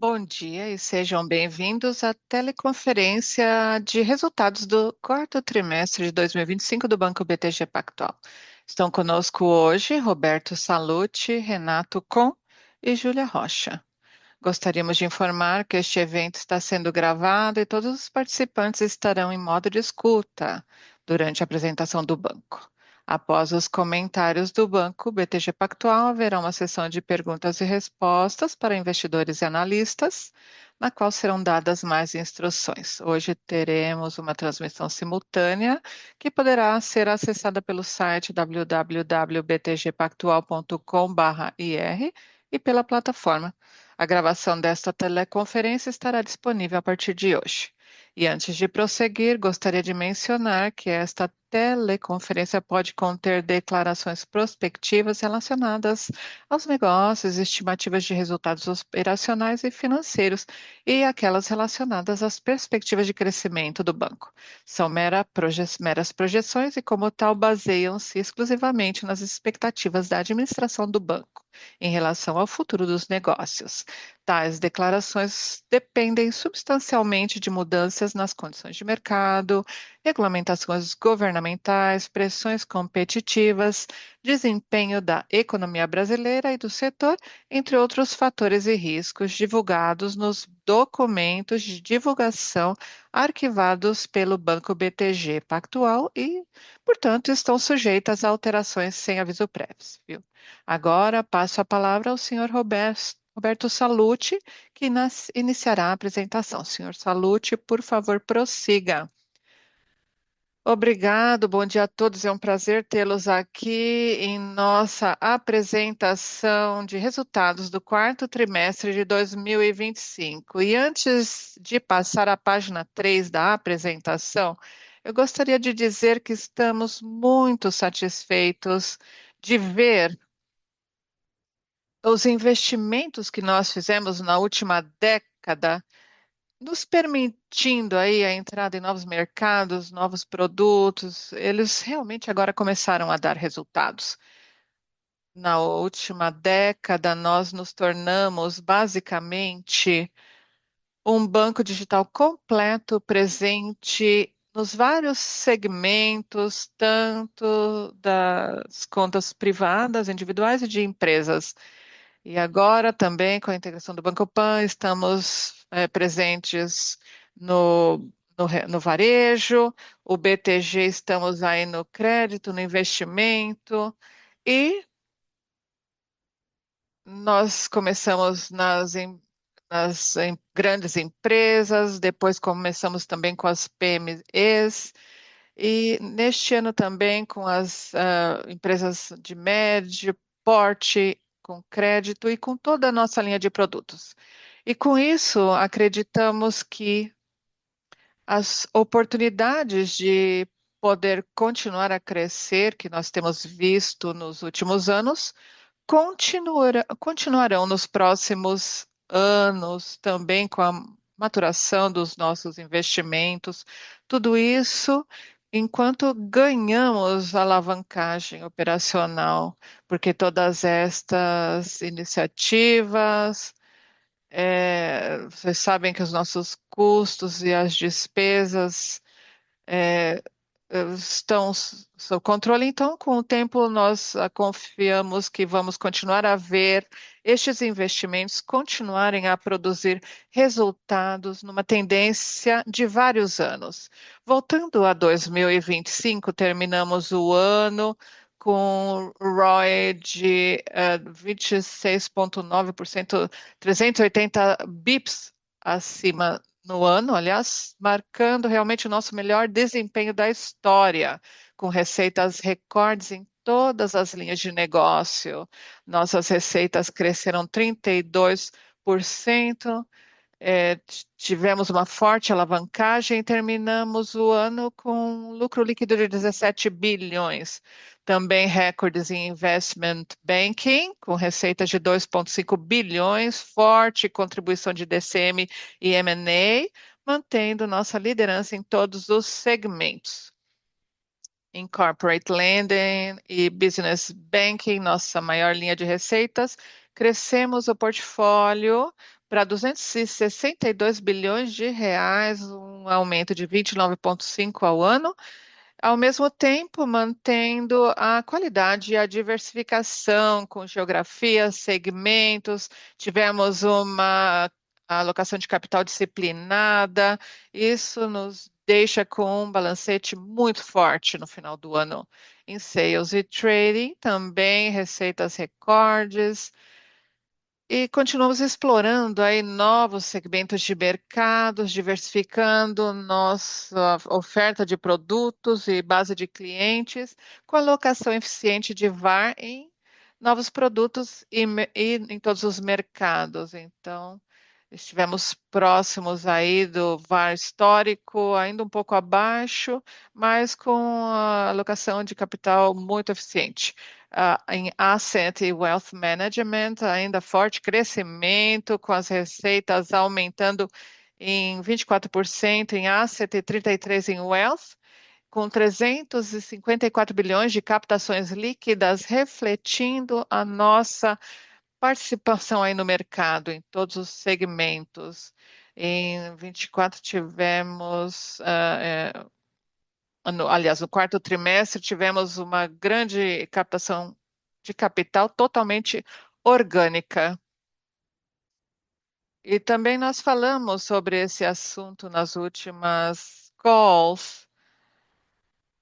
Bom dia e sejam bem-vindos à teleconferência de resultados do quarto trimestre de 2025 do Banco BTG Pactual. Estão conosco hoje Roberto Sallouti, Renato Com e Júlia Rocha. Gostaríamos de informar que este evento está sendo gravado e todos os participantes estarão em modo de escuta durante a apresentação do banco. Após os comentários do banco BTG Pactual, haverá uma sessão de perguntas e respostas para investidores e analistas, na qual serão dadas mais instruções. Hoje teremos uma transmissão simultânea que poderá ser acessada pelo site www.btgpactual.com/ir e pela plataforma. A gravação desta teleconferência estará disponível a partir de hoje. E antes de prosseguir, gostaria de mencionar que esta teleconferência pode conter declarações prospectivas relacionadas aos negócios, estimativas de resultados operacionais e financeiros e aquelas relacionadas às perspectivas de crescimento do banco. São meras projeções e, como tal, baseiam-se exclusivamente nas expectativas da administração do banco em relação ao futuro dos negócios. Tais declarações dependem substancialmente de mudanças nas condições de mercado, regulamentações governamentais, pressões competitivas, desempenho da economia brasileira e do setor, entre outros fatores e riscos divulgados nos documentos de divulgação arquivados pelo Banco BTG Pactual e, portanto, estão sujeitas a alterações sem aviso prévio. Viu? Agora passo a palavra ao senhor Roberto Sallouti, que iniciará a apresentação. Senhor Sallouti, por favor, prossiga. Obrigado, bom dia a todos. É um prazer tê-los aqui em nossa apresentação de resultados do quarto trimestre de 2025. E antes de passar à página 3 da apresentação, eu gostaria de dizer que estamos muito satisfeitos de ver os investimentos que nós fizemos na última década, nos permitindo aí a entrada em novos mercados, novos produtos, eles realmente agora começaram a dar resultados. Na última década, nós nos tornamos basicamente um banco digital completo, presente nos vários segmentos, tanto das contas privadas, individuais e de empresas. E agora também com a integração do Banco Pan, estamos presentes no varejo, o BTG estamos aí no crédito, no investimento, e nós começamos nas grandes empresas, depois começamos também com as PMEs, e neste ano também com as empresas de médio porte, com crédito e com toda a nossa linha de produtos. E com isso, acreditamos que as oportunidades de poder continuar a crescer, que nós temos visto nos últimos anos, continuarão nos próximos anos, também com a maturação dos nossos investimentos. Tudo isso enquanto ganhamos alavancagem operacional, porque todas estas iniciativas, vocês sabem que os nossos custos e as despesas é, estão sob controle, então, com o tempo, nós confiamos que vamos continuar a ver estes investimentos continuarem a produzir resultados numa tendência de vários anos. Voltando a 2025, terminamos o ano com ROI de 26,9%, 380 bips acima no ano, aliás, marcando realmente o nosso melhor desempenho da história, com receitas recordes em todas as linhas de negócio. Nossas receitas cresceram 32%, tivemos uma forte alavancagem e terminamos o ano com um lucro líquido de 17 bilhões. Também recordes em investment banking, com receitas de 2,5 bilhões, forte contribuição de DCM e M&A, mantendo nossa liderança em todos os segmentos. Em corporate lending e business banking, nossa maior linha de receitas, crescemos o portfólio para 262 bilhões de reais, um aumento de 29,5% ao ano, ao mesmo tempo mantendo a qualidade e a diversificação com geografia, segmentos. Tivemos uma alocação de capital disciplinada. Isso nos deixa com um balancete muito forte no final do ano. Em sales e trading, também receitas recordes. E continuamos explorando aí novos segmentos de mercados, diversificando nossa oferta de produtos e base de clientes, com alocação eficiente de VAR em novos produtos e em todos os mercados. Então, estivemos próximos aí do VAR histórico, ainda um pouco abaixo, mas com a alocação de capital muito eficiente. Em Asset e Wealth Management, ainda forte crescimento, com as receitas aumentando em 24% em Asset e 33% em Wealth, com 354 bilhões de captações líquidas, refletindo a nossa participação aí no mercado, em todos os segmentos. Em 24 tivemos, aliás, no quarto trimestre tivemos uma grande captação de capital totalmente orgânica. E também nós falamos sobre esse assunto nas últimas calls.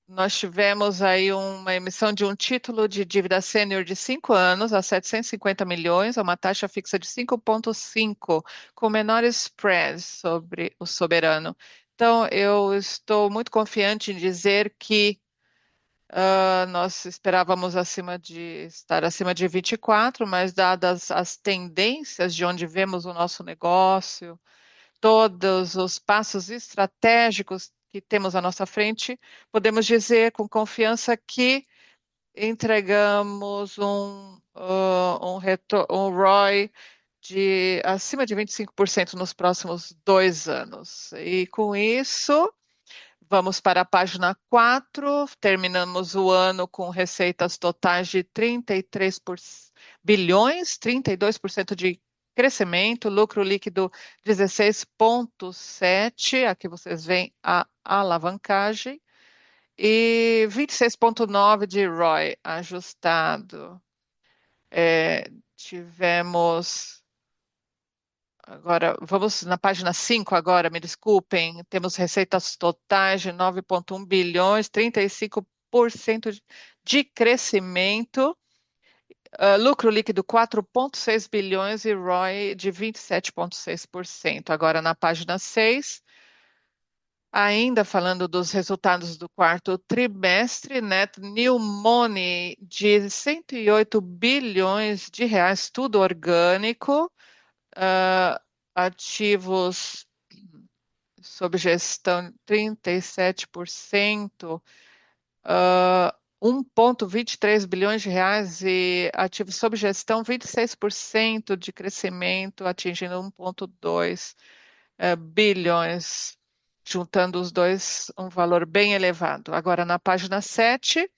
Nós tivemos aí uma emissão de um título de dívida sênior de 5 anos a 750 milhões, a uma taxa fixa de 5,5, com menores spreads sobre o soberano. Então, eu estou muito confiante em dizer que nós esperávamos estar acima de 24, mas dadas as tendências de onde vemos o nosso negócio, todos os passos estratégicos que temos à nossa frente, podemos dizer com confiança que entregamos um ROI de acima de 25% nos próximos 2 anos. E com isso, vamos para a página 4. Terminamos o ano com receitas totais de 33 bilhões, 32% de crescimento, lucro líquido 16,7. Aqui vocês veem a alavancagem, e 26,9 de ROI ajustado. Tivemos. Agora, vamos na página 5 agora, me desculpem. Temos receitas totais de 9,1 bilhões, 35% de crescimento, lucro líquido 4,6 bilhões e ROI de 27,6%. Agora, na página 6, ainda falando dos resultados do quarto trimestre, net new money de 108 bilhões de reais, tudo orgânico, ah, ativos sob gestão 37%, 1,23 bilhões de reais e ativos sob gestão 26% de crescimento, atingindo 1,2 bilhões, juntando os dois, um valor bem elevado. Agora, na página 7,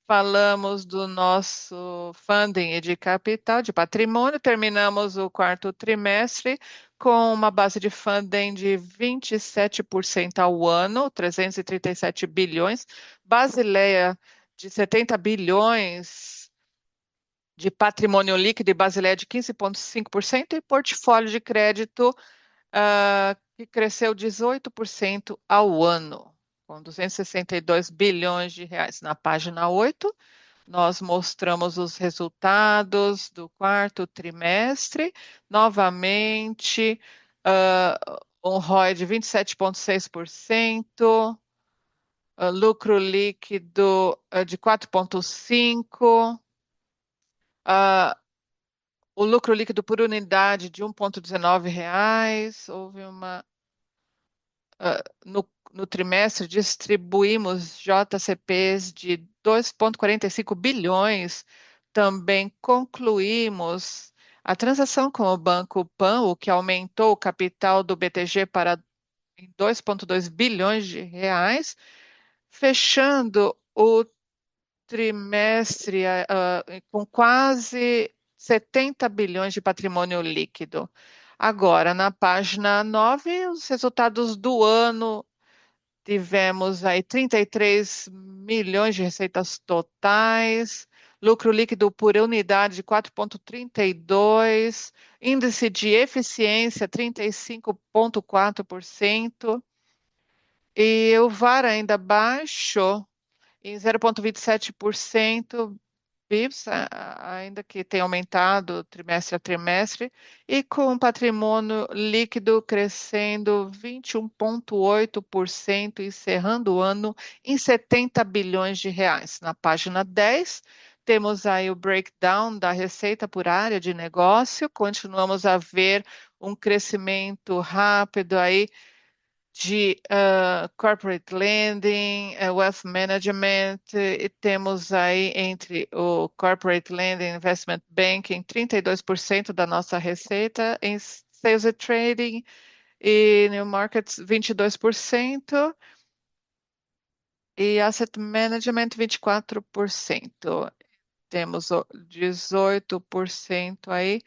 falamos do nosso funding e de capital, de patrimônio. Terminamos o quarto trimestre com uma base de funding de 27% ao ano, 337 bilhões, Basileia de 70 bilhões de patrimônio líquido e Basileia de 15,5% e portfólio de crédito que cresceu 18% ao ano, com 262 bilhões de reais. Na página 8, nós mostramos os resultados do quarto trimestre. Novamente, um ROI de 27,6%, lucro líquido de 4,5%, o lucro líquido por unidade de 1,19 reais. Houve uma no trimestre, distribuímos JCPs de 2,45 bilhões. Também concluímos a transação com o Banco Pan, o que aumentou o capital do BTG para 2,2 bilhões de reais, fechando o trimestre com quase 70 bilhões de patrimônio líquido. Agora, na página 9, os resultados do ano. Tivemos aí 33 milhões de receitas totais, lucro líquido por unidade de 4,32, índice de eficiência 35,4% e o VAR ainda baixo em 0,27%, PIBs, ainda que tenha aumentado trimestre a trimestre, e com o patrimônio líquido crescendo 21,8%, encerrando o ano em 70 bilhões de reais. Na página 10, temos aí o breakdown da receita por área de negócio, continuamos a ver um crescimento rápido aí de corporate lending, wealth management, e temos aí entre o corporate lending e investment banking 32% da nossa receita, em sales and trading e new markets 22% e asset management 24%. Temos 18% aí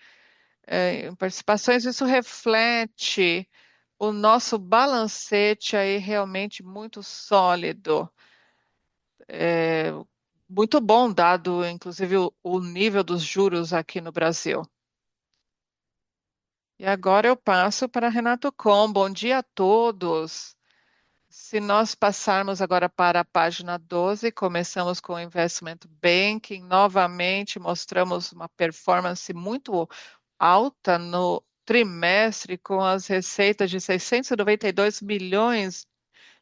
em participações. Isso reflete o nosso balancete aí realmente muito sólido, é, muito bom, dado inclusive o nível dos juros aqui no Brasil. E agora eu passo para Renato Com. Bom dia a todos. Se nós passarmos agora para a página 12, começamos com o Investment Banking. Novamente, mostramos uma performance muito alta no trimestre, com as receitas de 692 milhões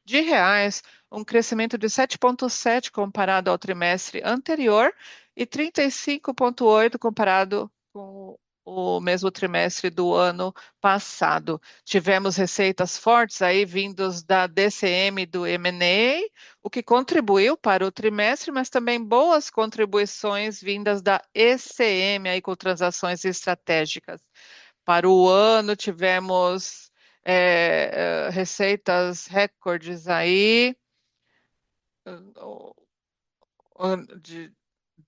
de reais, um crescimento de 7,7 comparado ao trimestre anterior e 35,8 comparado com o mesmo trimestre do ano passado. Tivemos receitas fortes aí vindos da DCM e do M&A, o que contribuiu para o trimestre, mas também boas contribuições vindas da ECM aí com transações estratégicas. Para o ano, tivemos receitas recordes aí, o-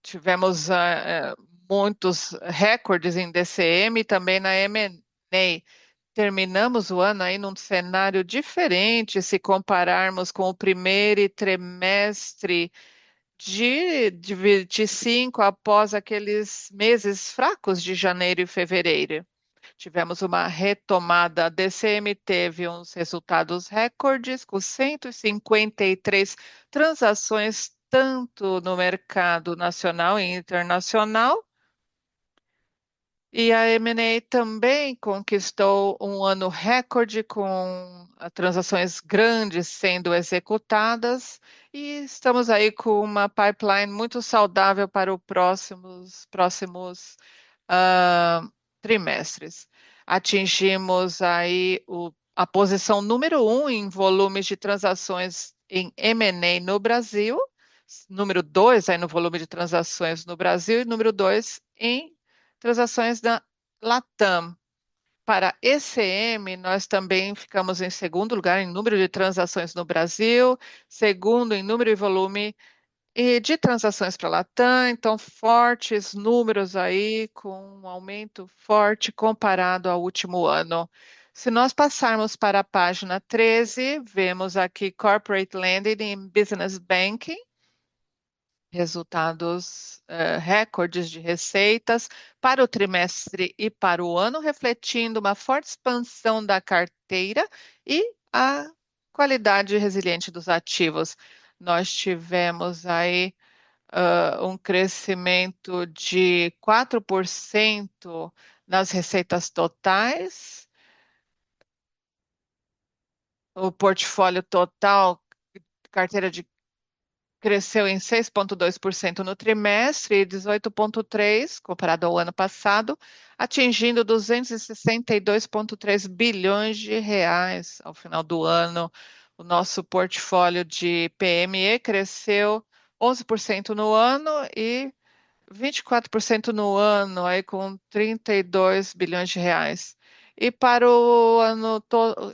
tivemos muitos recordes em DCM e também na M&A. Terminamos o ano aí num cenário diferente se compararmos com o primeiro trimestre de 25 após aqueles meses fracos de janeiro e fevereiro. Tivemos uma retomada. A DCM teve uns resultados recordes, com 153 transações, tanto no mercado nacional e internacional. E a M&A também conquistou um ano recorde com transações grandes sendo executadas e estamos aí com uma pipeline muito saudável para os próximos ah, trimestres. Atingimos aí a posição número um em volumes de transações em M&A no Brasil, número dois aí no volume de transações no Brasil e número dois em transações da Latam. Para ECM, nós também ficamos em segundo lugar em número de transações no Brasil, segundo em número e volume e de transações para a Latam, então fortes números aí, com um aumento forte comparado ao último ano. Se nós passarmos para a página 13, vemos aqui Corporate Lending e Business Banking, resultados recordes de receitas para o trimestre e para o ano, refletindo uma forte expansão da carteira e a qualidade resiliente dos ativos. Nós tivemos aí um crescimento de 4% nas receitas totais. O portfólio total, carteira de cresceu em 6,2% no trimestre e 18,3% comparado ao ano passado, atingindo 262,3 bilhões de reais ao final do ano. O nosso portfólio de PME cresceu 11% no ano e 24% no ano, aí com 32 bilhões de reais. E para o ano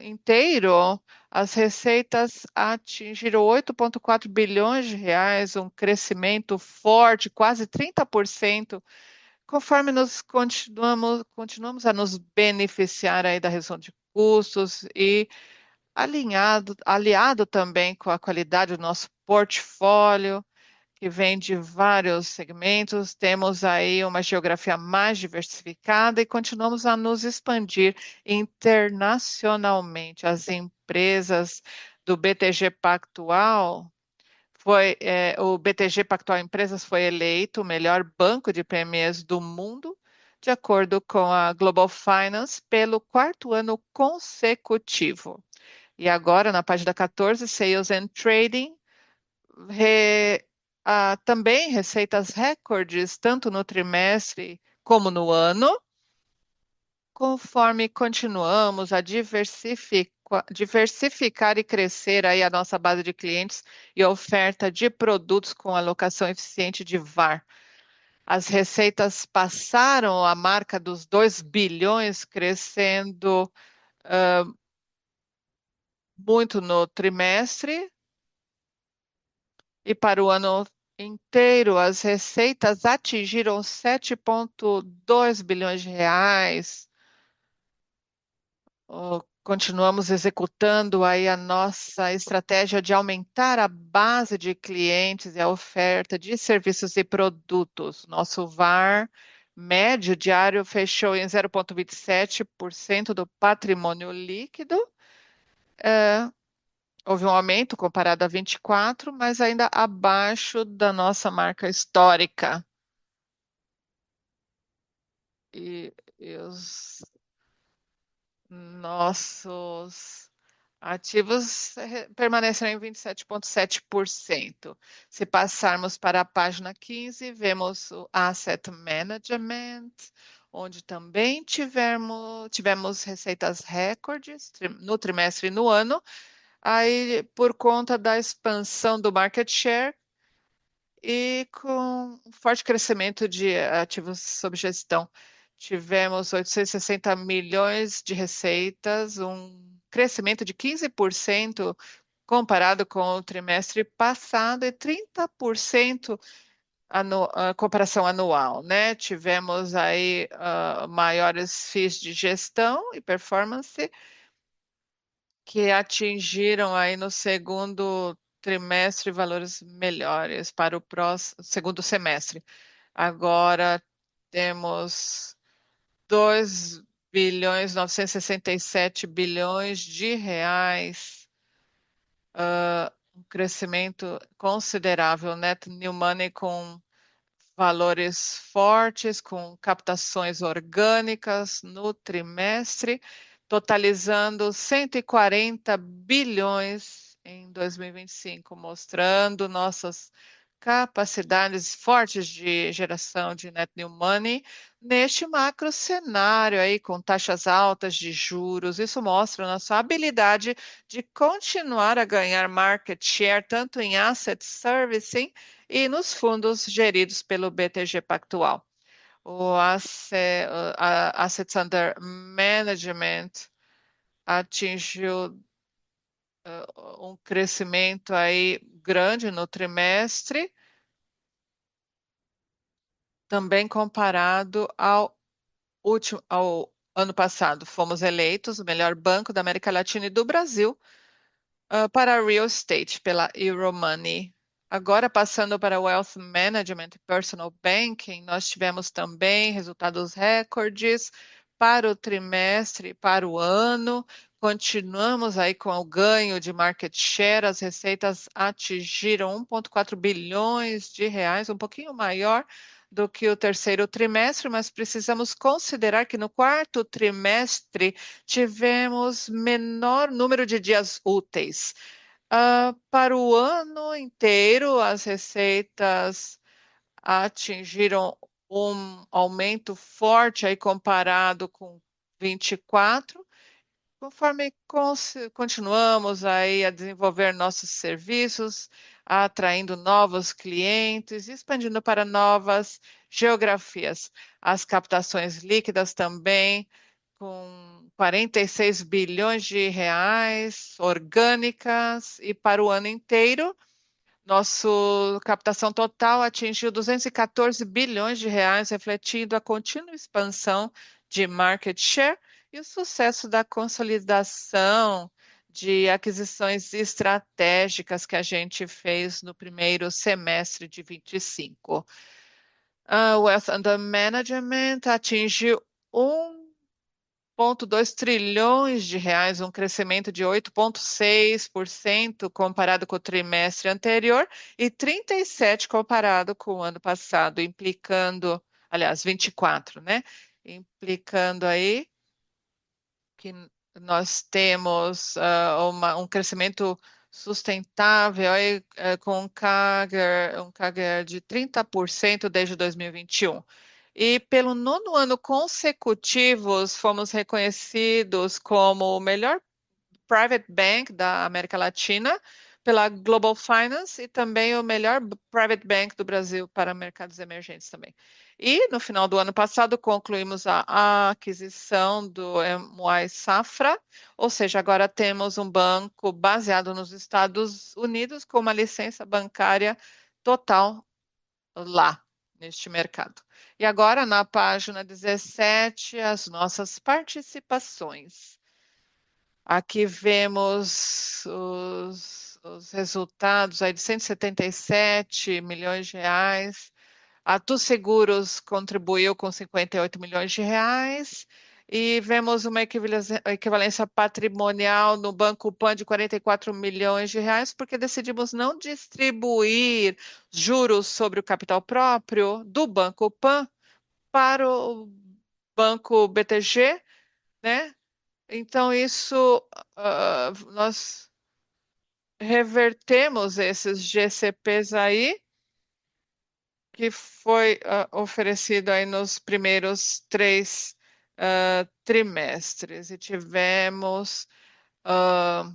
inteiro, as receitas atingiram 8,4 bilhões de reais, um crescimento forte, quase 30% conforme continuamos a nos beneficiar aí da redução de custos e aliado também com a qualidade do nosso portfólio, que vem de vários segmentos, temos aí uma geografia mais diversificada e continuamos a nos expandir internacionalmente. As empresas do BTG Pactual o BTG Pactual Empresas foi eleito o melhor banco de PMEs do mundo, de acordo com a Global Finance, pelo quarto ano consecutivo. E agora, na página 14, Sales and Trading, também receitas recordes, tanto no trimestre como no ano, conforme continuamos a diversificar e crescer aí a nossa base de clientes e oferta de produtos com alocação eficiente de VAR. As receitas passaram a marca dos 2 bilhões, crescendo muito no trimestre, e para o ano inteiro, as receitas atingiram 7,2 bilhões de reais. Continuamos executando aí a nossa estratégia de aumentar a base de clientes e a oferta de serviços e produtos. Nosso VAR médio diário fechou em 0,27% do patrimônio líquido. É, Houve um aumento comparado a 24, mas ainda abaixo da nossa marca histórica. E os nossos ativos permaneceram em 27,7%. Se passarmos para a página 15, vemos o Asset Management, onde também tivemos receitas recordes no trimestre e no ano. Aí, por conta da expansão do market share e com um forte crescimento de ativos sob gestão, tivemos 860 milhões de receitas, um crescimento de 15% comparado com o trimestre passado e 30% comparação anual, né? Tivemos aí maiores FIIs de gestão e performance que atingiram aí no segundo trimestre valores melhores para o próximo segundo semestre. Agora temos 2 bilhões 967 bilhões de reais, um crescimento considerável, net new money com valores fortes, com captações orgânicas no trimestre, totalizando 140 bilhões em 2025, mostrando nossas capacidades fortes de geração de net new money neste macro cenário aí com taxas altas de juros. Isso mostra nossa habilidade de continuar a ganhar market share tanto em asset servicing e nos fundos geridos pelo BTG Pactual. Assets Under Management atingiu um crescimento aí grande no trimestre, também comparado ao ano passado. Fomos eleitos o melhor banco da América Latina e do Brasil para real estate pela Euromoney. Agora, passando para Wealth Management e Personal Banking, nós tivemos também resultados recordes para o trimestre e para o ano. Continuamos aí com o ganho de market share. As receitas atingiram 1,4 bilhões de reais, um pouquinho maior do que o terceiro trimestre, mas precisamos considerar que no quarto trimestre tivemos menor número de dias úteis. Para o ano inteiro, as receitas atingiram um aumento forte aí comparado com 24, conforme continuamos aí a desenvolver nossos serviços, atraindo novos clientes, expandindo para novas geografias. As captações líquidas também, com 46 bilhões de reais orgânicas, e para o ano inteiro, Nossa captação total atingiu 214 bilhões de reais, refletindo a contínua expansão de market share e o sucesso da consolidação de aquisições estratégicas que a gente fez no primeiro semestre de 25. A Wealth Under Management atingiu 1,2 trilhões de reais, um crescimento de 8,6% comparado com o trimestre anterior e 37% comparado com o ano passado, implicando, aliás, 24, né? Implicando aí que nós temos um crescimento sustentável aí, com um CAGR de 30% desde 2021. E pelo nono ano consecutivos, fomos reconhecidos como o melhor Private Bank da América Latina pela Global Finance e também o melhor Private Bank do Brasil para mercados emergentes também. E no final do ano passado concluímos a aquisição do MY Safra, ou seja, agora temos um banco baseado nos Estados Unidos com uma licença bancária total lá neste mercado. E agora na página 17, as nossas participações. Aqui vemos os resultados aí de 177 milhões de reais. A Tu Seguros contribuiu com 58 milhões de reais. E vemos uma equivalência patrimonial no Banco Pan de 44 milhões de reais, porque decidimos não distribuir juros sobre o capital próprio do Banco Pan para o Banco BTG, né? Então, nós revertemos esses GCPs aí, que foi oferecido aí nos primeiros três trimestres, e tivemos ah,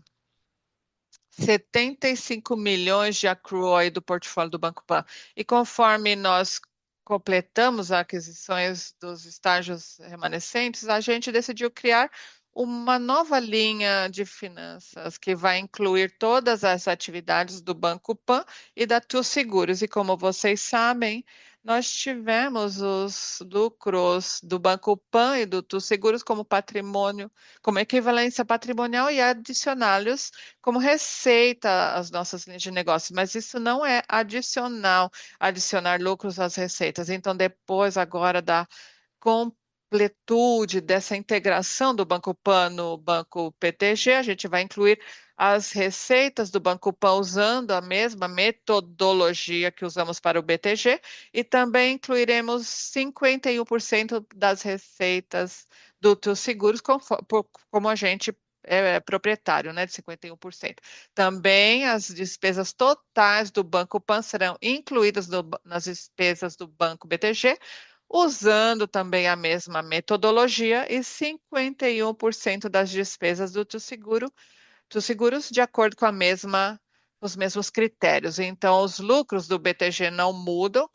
75 milhões de accrual aí do portfólio do Banco Pan. E conforme nós completamos as aquisições dos estágios remanescentes, a gente decidiu criar uma nova linha de finanças que vai incluir todas as atividades do Banco Pan e da Tu Seguros. E como vocês sabem, nós tivemos os lucros do Banco Pan e do Tu Seguros como patrimônio, como equivalência patrimonial e adicionários como receita às nossas linhas de negócio, mas isso não é adicional, adicionar lucros às receitas. Então, depois agora da completude dessa integração do Banco Pan no Banco PTG, a gente vai incluir as receitas do Banco Pan usando a mesma metodologia que usamos para o BTG e também incluiremos 51% das receitas do Tio Seguros, como a gente é proprietário, né, de 51%. Também as despesas totais do Banco Pan serão incluídas nas despesas do Banco BTG, usando também a mesma metodologia e 51% das despesas do dos seguros de acordo com os mesmos critérios. Então, os lucros do BTG não mudam,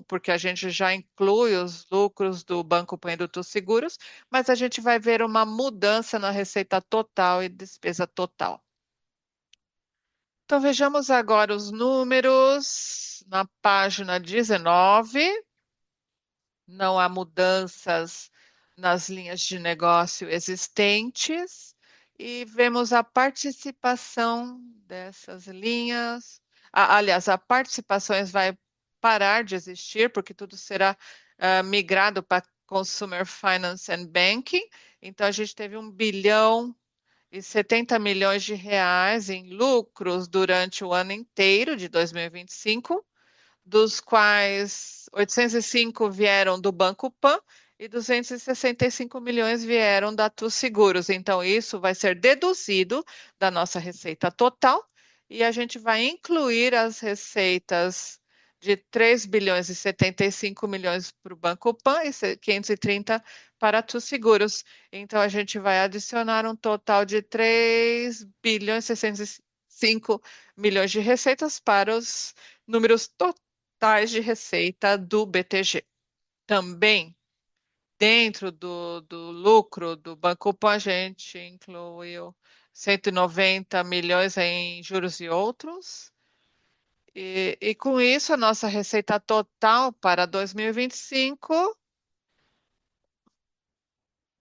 porque a gente já inclui os lucros do Banco Pan e do Tu Seguros, mas a gente vai ver uma mudança na receita total e despesa total. Então, vejamos agora os números na página 19. Não há mudanças nas linhas de negócio existentes e vemos a participação dessas linhas. Aliás, a participações vai parar de existir, porque tudo será migrado para Consumer Finance and Banking. Então, a gente teve 1,070 bilhões de reais em lucros durante o ano inteiro de 2025, dos quais 805 vieram do Banco Pan e 265 milhões vieram da Tu Seguros. Então, isso vai ser deduzido da nossa receita total e a gente vai incluir as receitas de 3 bilhões e 75 milhões para o Banco Pan e 530 para a Tu Seguros. Então, a gente vai adicionar um total de 3 bilhões e 605 milhões de receitas para os números totais de receita do BTG. Também, dentro do lucro do Banco Pan, a gente incluiu 190 milhões em juros e outros, E com isso, a nossa receita total para 2025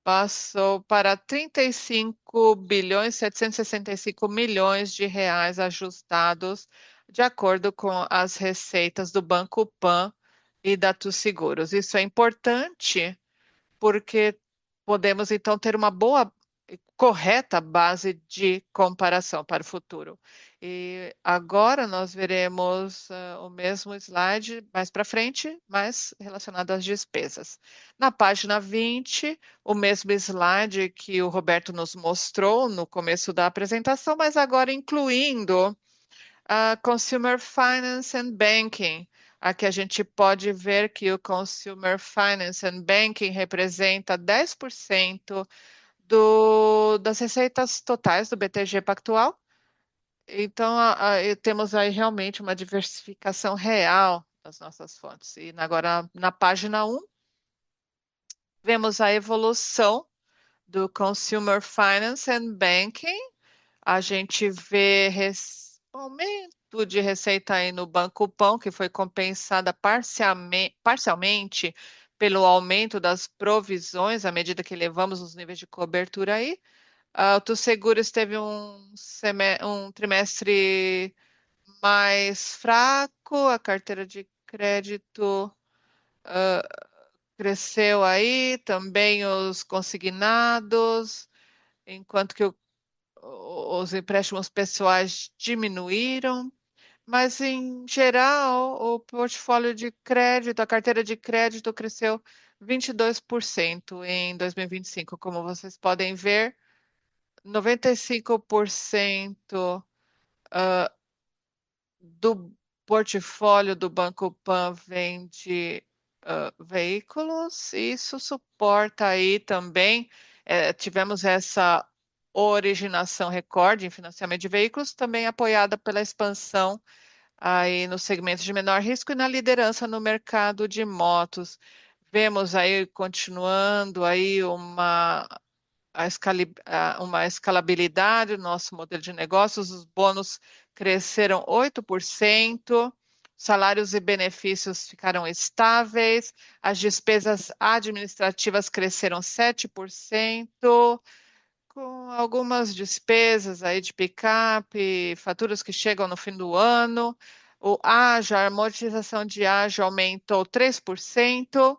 passou para 35 bilhões 765 milhões de reais ajustados, de acordo com as receitas do Banco Pan e da Tu Seguros. Isso é importante porque podemos então ter uma boa e correta base de comparação para o futuro. E agora nós veremos o mesmo slide mais para frente, mas relacionado às despesas. Na página 20, o mesmo slide que o Roberto nos mostrou no começo da apresentação, mas agora incluindo a Consumer Finance and Banking. Aqui a gente pode ver que o Consumer Finance and Banking representa 10% das receitas totais do BTG Pactual. Então, temos aí realmente uma diversificação real das nossas fontes. E agora, na página 1, vemos a evolução do Consumer Finance and Banking. A gente vê aumento de receita aí no Banco Pão, que foi compensada parcialmente pelo aumento das provisões à medida que elevamos os níveis de cobertura aí. O Tu Seguros teve um trimestre mais fraco, a carteira de crédito cresceu aí, também os consignados, enquanto que os empréstimos pessoais diminuíram, mas em geral o portfólio de crédito, a carteira de crédito cresceu 22% em 2025, como vocês podem ver, 95% do portfólio do Banco Pan vem de veículos, e isso suporta aí também, tivemos essa originação recorde em financiamento de veículos, também apoiada pela expansão aí no segmento de menor risco e na liderança no mercado de motos. Vemos aí continuando aí uma escalabilidade no nosso modelo de negócios, os bônus cresceram 8%, salários e benefícios ficaram estáveis, as despesas administrativas cresceram 7%, com algumas despesas aí de picape, faturas que chegam no fim do ano. O ágio, a amortização de ágio aumentou 3%.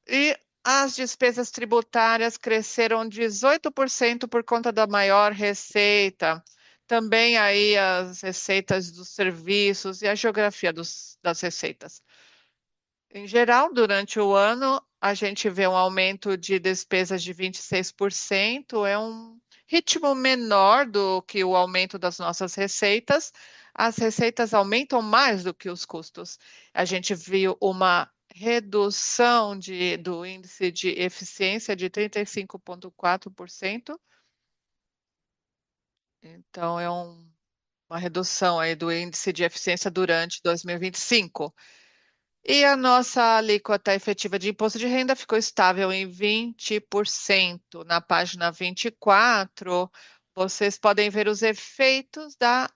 E as despesas tributárias cresceram 18% por conta da maior receita. Também aí as receitas dos serviços e a geografia das receitas. Em geral, durante o ano, a gente vê um aumento de despesas de 26%, é um ritmo menor do que o aumento das nossas receitas. As receitas aumentam mais do que os custos. A gente viu uma redução do índice de eficiência de 35,4%. Então, uma redução aí do índice de eficiência durante 2025. E a nossa alíquota efetiva de imposto de renda ficou estável em 20%. Na página 24, vocês podem ver os efeitos da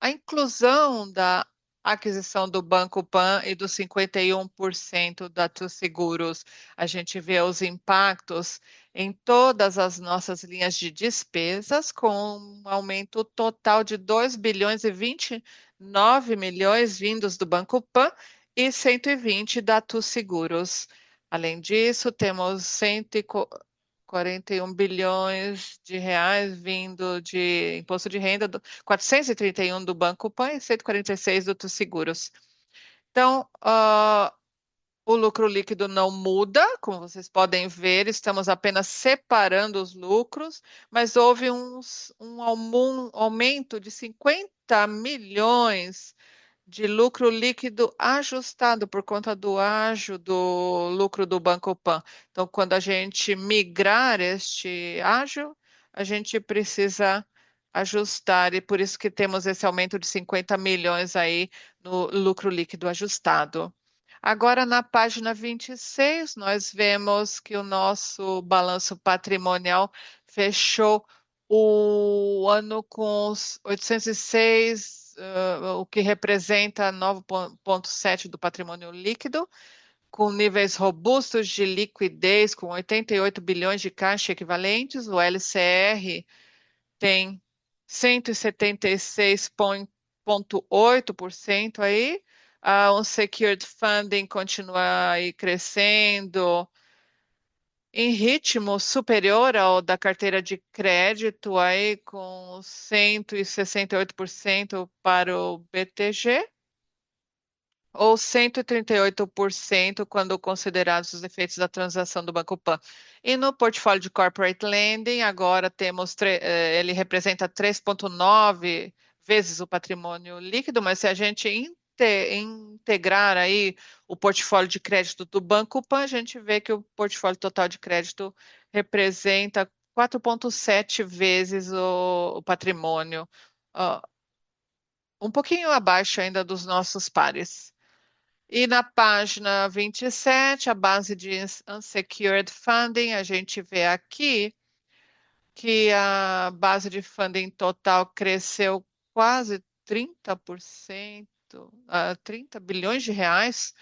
a inclusão da aquisição do Banco Pan e dos 51% da Tu Seguros. A gente vê os impactos em todas as nossas linhas de despesas, com um aumento total de 2 bilhões e 29 milhões vindos do Banco Pan e 120 da Tu Seguros. Além disso, temos 41 bilhões de reais vindo de imposto de renda, 431 do Banco Pan e 146 do Tu Seguros. Então, o lucro líquido não muda, como vocês podem ver, estamos apenas separando os lucros, mas houve um aumento de 50 milhões de lucro líquido ajustado por conta do ágio do lucro do Banco Pan. Então, quando a gente migrar este ágio, a gente precisa ajustar, e por isso que temos esse aumento de 50 milhões aí no lucro líquido ajustado. Agora, na página 26, nós vemos que o nosso balanço patrimonial fechou o ano com os 806 o que representa 9,7 do patrimônio líquido, com níveis robustos de liquidez, com 88 bilhões de caixa equivalentes. O LCR tem 176,8% aí. O secured funding continua aí crescendo em ritmo superior ao da carteira de crédito, aí com 168% para o BTG, ou 138% quando considerados os efeitos da transação do Banco Pan. E no portfólio de corporate lending, agora temos, ele representa 3,9 vezes o patrimônio líquido, mas se a gente integrar aí o portfólio de crédito do Banco Pan, a gente vê que o portfólio total de crédito representa 4,7 vezes o patrimônio, ó, um pouquinho abaixo ainda dos nossos pares. E na página 27, a base de unsecured funding, a gente vê aqui que a base de funding total cresceu quase 30%, 30 bilhões de reais,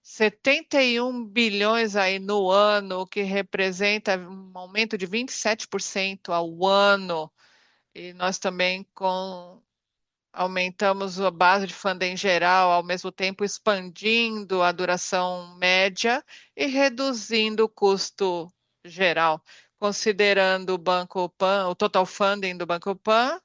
71 bilhões aí no ano, o que representa um aumento de 27% ao ano. E nós também aumentamos a base de funding geral, ao mesmo tempo expandindo a duração média e reduzindo o custo geral. Considerando o Banco Pan, o total funding do Banco Pan,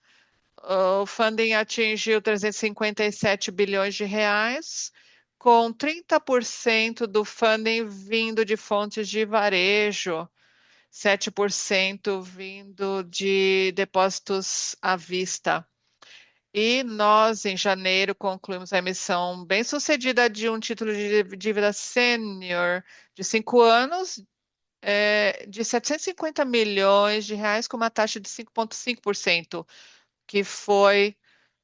o funding atingiu 357 bilhões de reais, com 30% do funding vindo de fontes de varejo, 7% vindo de depósitos à vista. E nós, em janeiro, concluímos a emissão bem-sucedida de um título de dívida sênior de 5 anos, de 750 milhões de reais, com uma taxa de 5,5%, que foi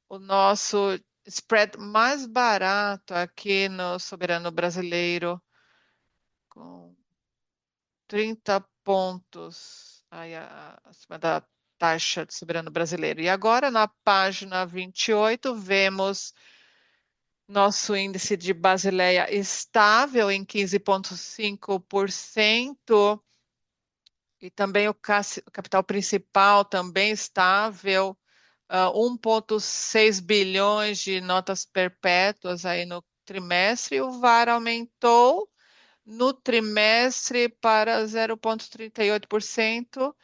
o nosso spread mais barato aqui no soberano brasileiro, com 30 pontos aí, acima da taxa de soberano brasileiro. E agora, na página 28, vemos nosso índice de Basileia estável em 15,5% e também o capital principal também estável, 1,6 bilhões de notas perpétuas aí no trimestre. E o VaR aumentou no trimestre para 0,38%,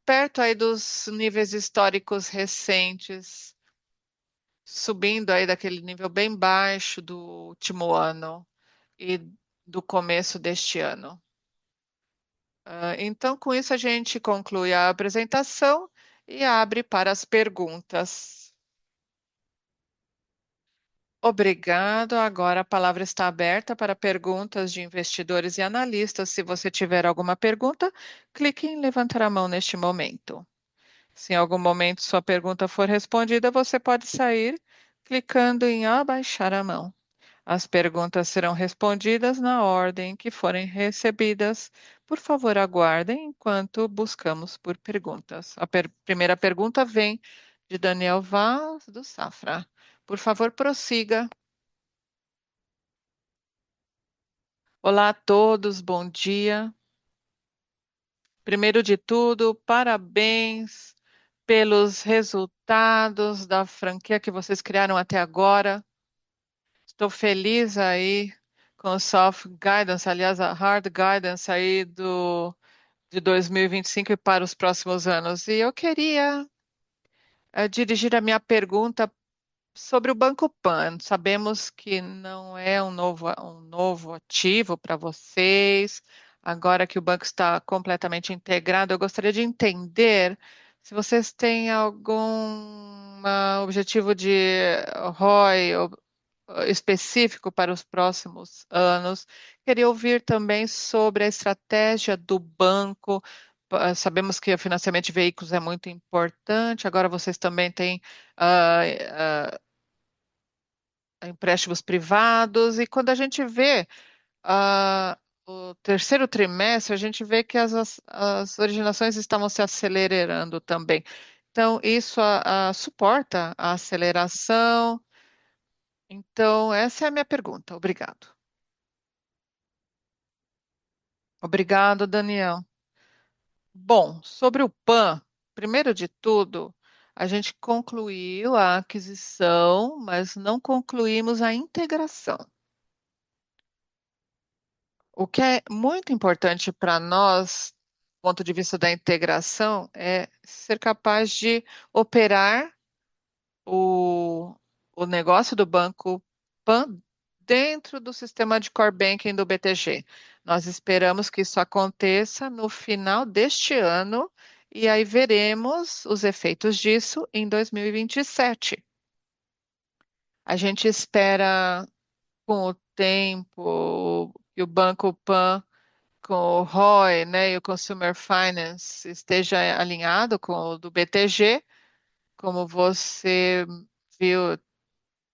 perto aí dos níveis históricos recentes, subindo aí daquele nível bem baixo do último ano e do começo deste ano. Então, com isso, a gente conclui a apresentação e abre para as perguntas. Obrigado. Agora a palavra está aberta para perguntas de investidores e analistas. Se você tiver alguma pergunta, clique em levantar a mão neste momento. Se em algum momento sua pergunta for respondida, você pode sair clicando em abaixar a mão. As perguntas serão respondidas na ordem que forem recebidas. Por favor, aguardem enquanto buscamos por perguntas. A primeira pergunta vem de Daniel Vaz, do Safra. Por favor, prossiga. Olá a todos, bom dia. Primeiro de tudo, parabéns pelos resultados da franquia que vocês criaram até agora. Estou feliz aí com o soft guidance, aliás, a hard guidance aí de 2025 e 25 e para os próximos anos. E eu queria dirigir a minha pergunta sobre o Banco Pan. Sabemos que não é um novo ativo para vocês. Agora que o banco está completamente integrado, eu gostaria de entender se vocês têm algum objetivo de ROI específico para os próximos anos. Queria ouvir também sobre a estratégia do banco. Sabemos que o financiamento de veículos é muito importante. Agora vocês também têm ah, empréstimos privados. E quando a gente vê o terceiro trimestre, a gente vê que as originações estavam se acelerando também. Então, isso suporta a aceleração. Então, essa é a minha pergunta. Obrigado. Obrigado, Daniel. Bom, sobre o PAN, primeiro de tudo, a gente concluiu a aquisição, mas não concluímos a integração. O que é muito importante para nós, do ponto de vista da integração, é ser capaz de operar o, o negócio do Banco Pan dentro do sistema de core banking do BTG. Nós esperamos que isso aconteça no final deste ano e aí veremos os efeitos disso em 2027. A gente espera, com o tempo, que o Banco Pan, com o ROI, né, e o Consumer Finance esteja alinhado com o do BTG, como você viu,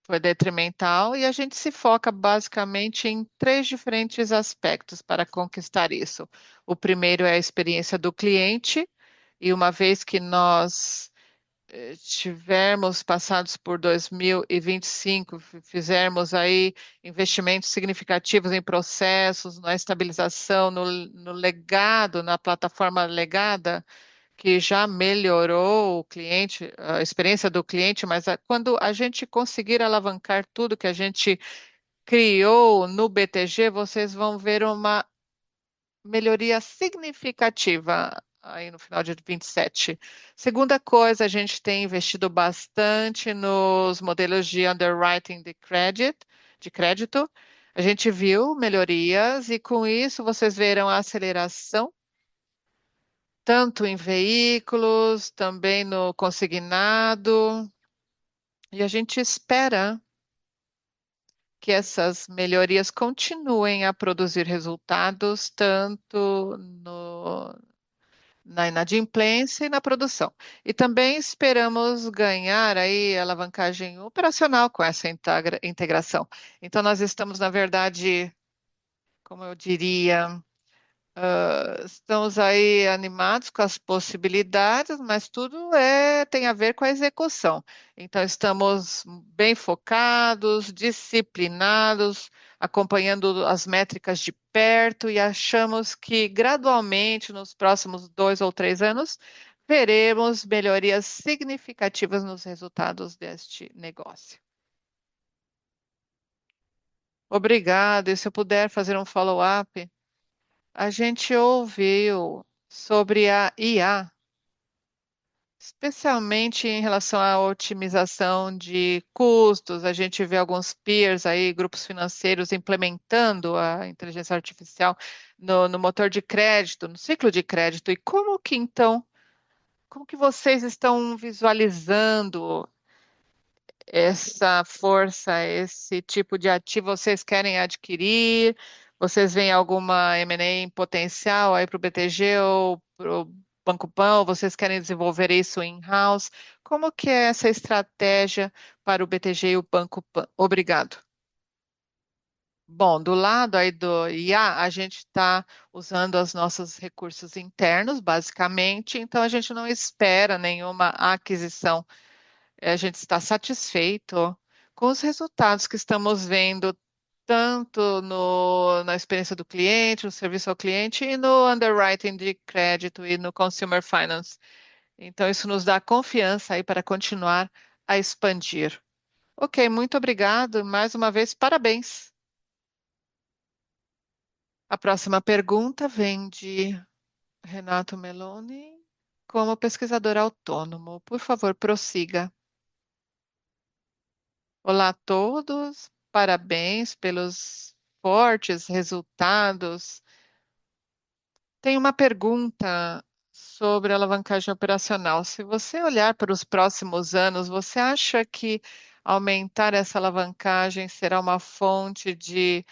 foi detrimental e a gente se foca basicamente em três diferentes aspectos para conquistar isso. O primeiro é a experiência do cliente, e uma vez que nós tivermos passados por 2025, fizermos aí investimentos significativos em processos, na estabilização, no legado, na plataforma legada, que já melhorou o cliente, a experiência do cliente, mas quando a gente conseguir alavancar tudo que a gente criou no BTG, vocês vão ver uma melhoria significativa aí no final de 27. Segunda coisa, a gente tem investido bastante nos modelos de underwriting de crédito. A gente viu melhorias e com isso vocês verão a aceleração tanto em veículos, também no consignado, e a gente espera que essas melhorias continuem a produzir resultados tanto na inadimplência e na produção. E também esperamos ganhar aí alavancagem operacional com essa integração. Então, nós estamos, na verdade, como eu diria, estamos aí animados com as possibilidades, mas tudo tem a ver com a execução. Então, estamos bem focados, disciplinados, acompanhando as métricas de perto e achamos que gradualmente, nos próximos 2 ou 3 anos, veremos melhorias significativas nos resultados deste negócio. Obrigado. E se eu puder fazer um follow-up? A gente ouviu sobre a IA, especialmente em relação à otimização de custos. A gente vê alguns peers aí, grupos financeiros, implementando a inteligência artificial no motor de crédito, no ciclo de crédito. E como que então, como que vocês estão visualizando essa força, esse tipo de ativo vocês querem adquirir? Vocês veem alguma M&A em potencial aí para o BTG ou para o Banco Pan? Ou vocês querem desenvolver isso in-house? Como que é essa estratégia para o BTG e o Banco Pan? Obrigado. Bom, do lado aí do IA, a gente está usando os nossos recursos internos, basicamente, então a gente não espera nenhuma aquisição. A gente está satisfeito com os resultados que estamos vendo, tanto na experiência do cliente, no serviço ao cliente e no underwriting de crédito e no consumer finance. Então, isso nos dá confiança aí para continuar a expandir. Ok, muito obrigado. Mais uma vez, parabéns. A próxima pergunta vem de Renato Meloni, como pesquisador autônomo. Por favor, prossiga. Olá a todos, parabéns pelos fortes resultados. Tenho uma pergunta sobre alavancagem operacional. Se você olhar para os próximos anos, você acha que aumentar essa alavancagem será uma fonte de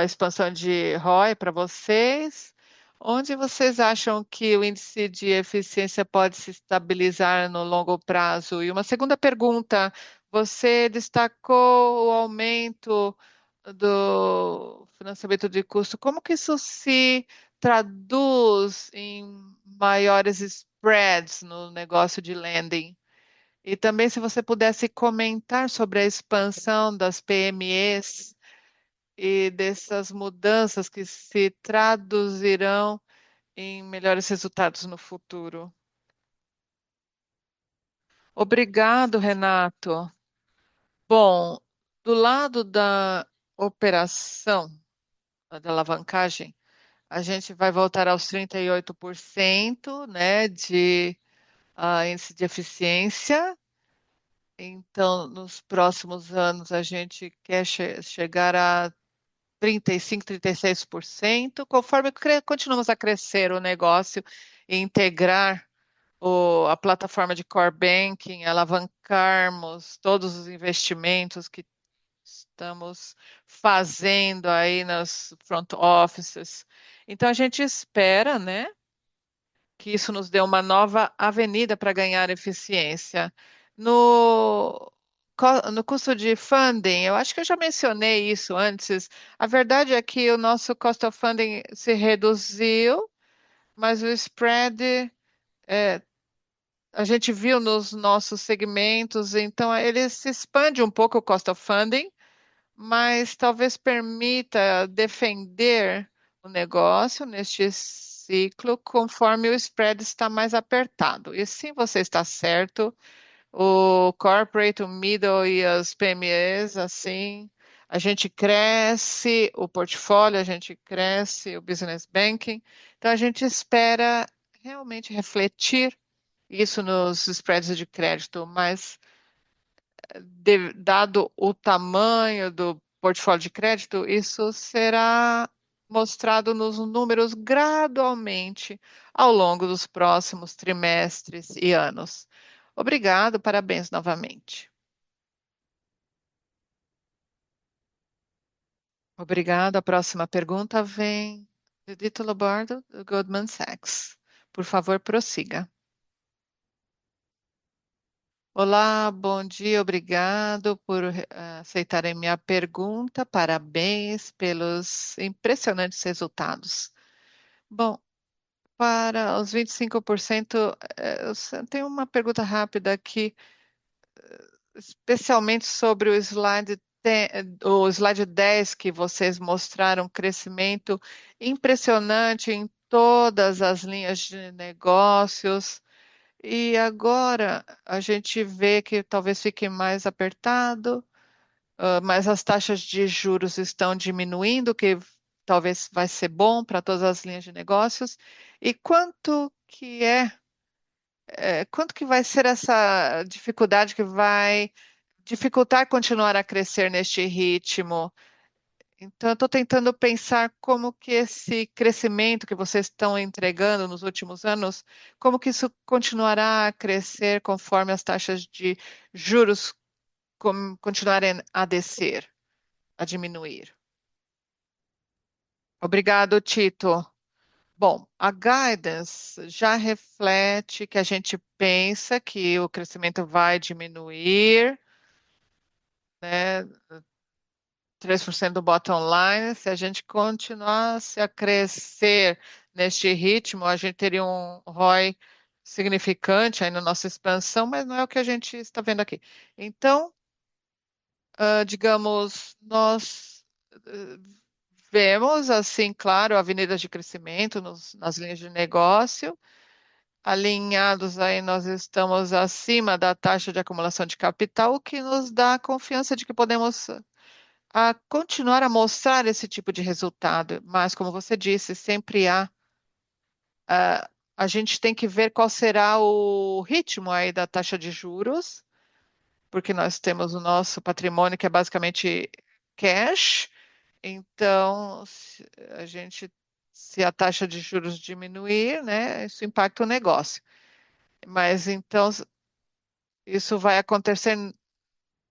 expansão de ROI para vocês? Onde vocês acham que o índice de eficiência pode se estabilizar no longo prazo? E uma segunda pergunta: você destacou o aumento do financiamento de custo. Como que isso se traduz em maiores spreads no negócio de lending. E também se você pudesse comentar sobre a expansão das PMEs e dessas mudanças que se traduzirão em melhores resultados no futuro. Obrigado, Renato. Bom, do lado da operação, da alavancagem, a gente vai voltar aos 38%, né, de índice de eficiência. Então, nos próximos anos, a gente quer chegar a 35, 36%, conforme continuamos a crescer o negócio e integrar a plataforma de core banking, alavancarmos todos os investimentos que estamos fazendo aí nas front offices. Então, a gente espera, né, que isso nos dê uma nova avenida para ganhar eficiência. No, no custo de funding, eu acho que eu já mencionei isso antes. A verdade é que o nosso cost of funding se reduziu, mas o spread, é, a gente viu nos nossos segmentos, então ele se expande um pouco o cost of funding, mas talvez permita defender o negócio neste ciclo conforme o spread está mais apertado. E sim, você está certo, o corporate, o middle e as PMEs, assim, a gente cresce o portfólio, a gente cresce o business banking, então a gente espera realmente refletir isso nos spreads de crédito, mas dado o tamanho do portfólio de crédito, isso será mostrado nos números gradualmente ao longo dos próximos trimestres e anos. Obrigado, parabéns novamente. Obrigado. A próxima pergunta vem de Dito Lobordo, do Goldman Sachs. Por favor, prossiga. Olá, bom dia, obrigado por aceitarem minha pergunta. Parabéns pelos impressionantes resultados. Bom, para os 25%, eu tenho uma pergunta rápida aqui, especialmente sobre o slide 10, que vocês mostraram crescimento impressionante em todas as linhas de negócios. E agora a gente vê que talvez fique mais apertado, mas as taxas de juros estão diminuindo, que talvez vai ser bom para todas as linhas de negócios. E quanto que vai ser essa dificuldade que vai dificultar continuar a crescer neste ritmo? Então, eu estou tentando pensar como que esse crescimento que vocês estão entregando nos últimos anos, como que isso continuará a crescer conforme as taxas de juros continuarem a descer, a diminuir. Obrigado, Tito. Bom, a guidance já reflete que a gente pensa que o crescimento vai diminuir, né? 3% do bottom line. Se a gente continuasse a crescer neste ritmo, a gente teria um ROI significante aí na nossa expansão, mas não é o que a gente está vendo aqui. Então, digamos, nós eh, vemos, assim, claro, avenidas de crescimento nas linhas de negócio. Alinhados aí, nós estamos acima da taxa de acumulação de capital, o que nos dá a confiança de que podemos continuar a mostrar esse tipo de resultado. Mas, como você disse, sempre ah, a gente tem que ver qual será o ritmo aí da taxa de juros, porque nós temos o nosso patrimônio que é basicamente cash. Então, se a taxa de juros diminuir, né, isso impacta o negócio. Mas então isso vai acontecer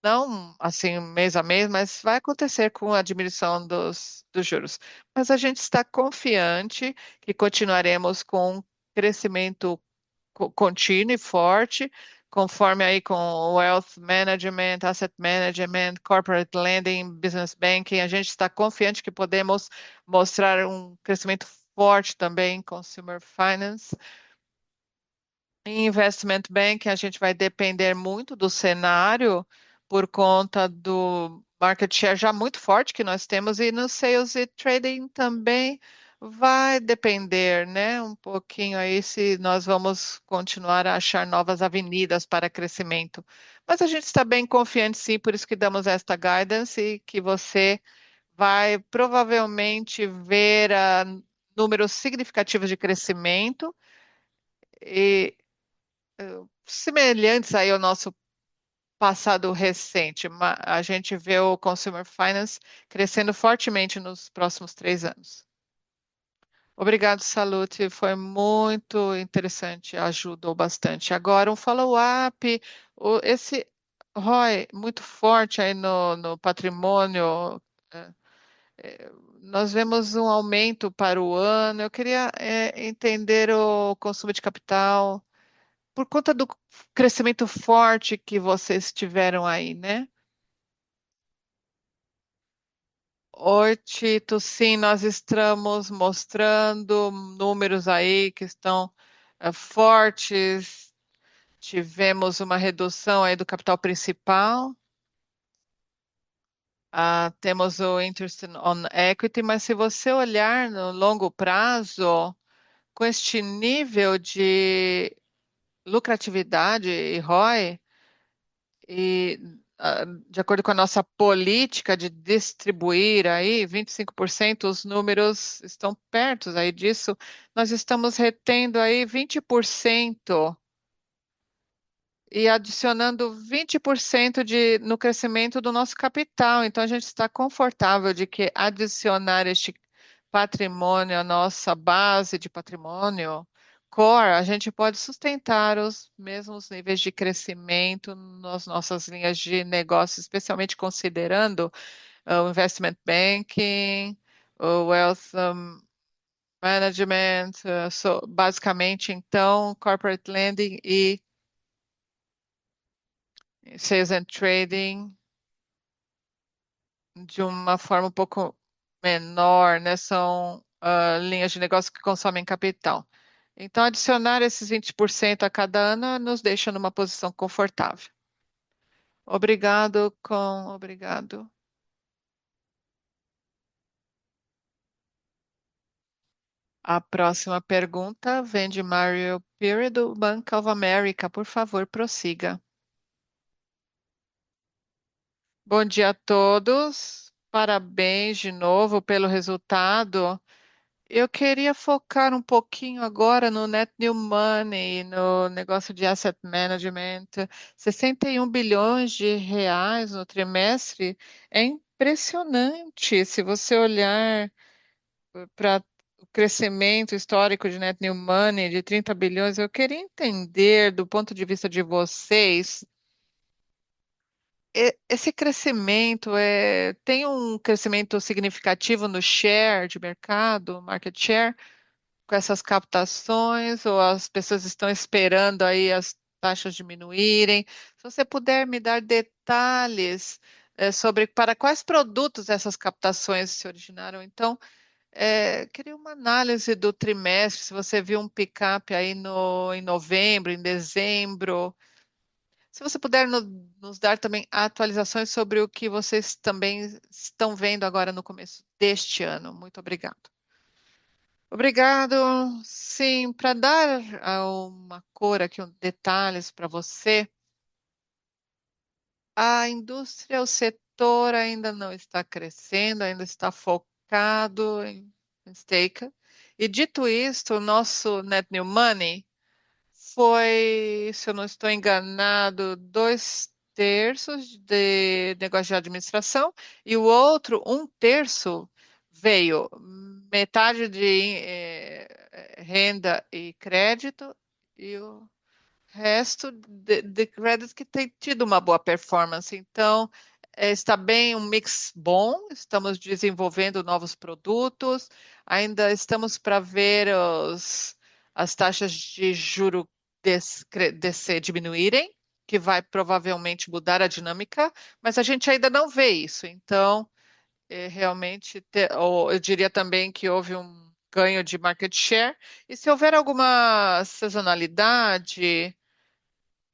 não assim mês a mês, mas vai acontecer com a diminuição dos juros. Mas a gente está confiante que continuaremos com um crescimento contínuo e forte, conforme aí com o Wealth Management, Asset Management, Corporate Lending, Business Banking. A gente está confiante que podemos mostrar um crescimento forte também em Consumer Finance. Em Investment Bank, a gente vai depender muito do cenário por conta do market share já muito forte que nós temos e no Sales e Trading também vai depender, né? Um pouquinho aí se nós vamos continuar a achar novas avenidas para crescimento. Mas a gente está bem confiante, sim, por isso que damos esta guidance e que você vai provavelmente ver números significativos de crescimento e semelhantes aí ao nosso passado recente. A gente vê o Consumer Finance crescendo fortemente nos próximos 3 anos. Obrigado, Salute. Foi muito interessante, ajudou bastante. Agora, um follow-up. Esse ROI muito forte aí no patrimônio. eh, Nós vemos um aumento para o ano. Eu queria, entender o consumo de capital. Por conta do crescimento forte que vocês tiveram aí, né? Oi, Tito, sim, nós estamos mostrando números aí que estão fortes. Tivemos uma redução aí do capital principal. Temos o interest on equity, mas se você olhar no longo prazo, com este nível de lucratividade e ROI, E, de acordo com a nossa política de distribuir aí 25%, os números estão perto aí disso. Nós estamos retendo aí 20% e adicionando 20% no crescimento do nosso capital. Então, a gente está confortável de que adicionar este patrimônio à nossa base de patrimônio core, a gente pode sustentar os mesmos níveis de crescimento nas nossas linhas de negócio, especialmente considerando o investment banking, o wealth management, basicamente, então, corporate lending e sales and trading de uma forma um pouco menor, né? São linhas de negócio que consomem capital. Então, adicionar esses 20% a cada ano nos deixa numa posição confortável. Obrigado. A próxima pergunta vem de Mario Pierre do Bank of America. Por favor, prossiga. Bom dia a todos. Parabéns de novo pelo resultado. Eu queria focar um pouquinho agora no Net New Money, no negócio de asset management. 61 bilhões de reais no trimestre é impressionante. Se você olhar para o crescimento histórico de Net New Money de 30 bilhões, eu queria entender, do ponto de vista de vocês, esse crescimento tem um crescimento significativo no share de mercado, market share? Com essas captações ou as pessoas estão esperando aí as taxas diminuírem? Se você puder me dar detalhes sobre para quais produtos essas captações se originaram. Então, queria uma análise do trimestre, se você viu um pick-up aí em novembro, em dezembro. Se você puder nos dar também atualizações sobre o que vocês também estão vendo agora no começo deste ano. Muito obrigado. Obrigado. Sim, para dar uma cor aqui, detalhes para você, a indústria, o setor ainda não está crescendo, ainda está focado em stake. E dito isto, o nosso Net New Money foi, se eu não estou enganado, 2/3 de negócio de administração e o outro, 1/3, veio metade de renda e crédito e o resto de crédito que tem tido uma boa performance. Então, está bem um mix bom, estamos desenvolvendo novos produtos, ainda estamos para ver as taxas de juro descer, diminuírem, que vai provavelmente mudar a dinâmica, mas a gente ainda não vê isso. Então, realmente, ou eu diria também que houve ganho de market share. E se houver alguma sazonalidade,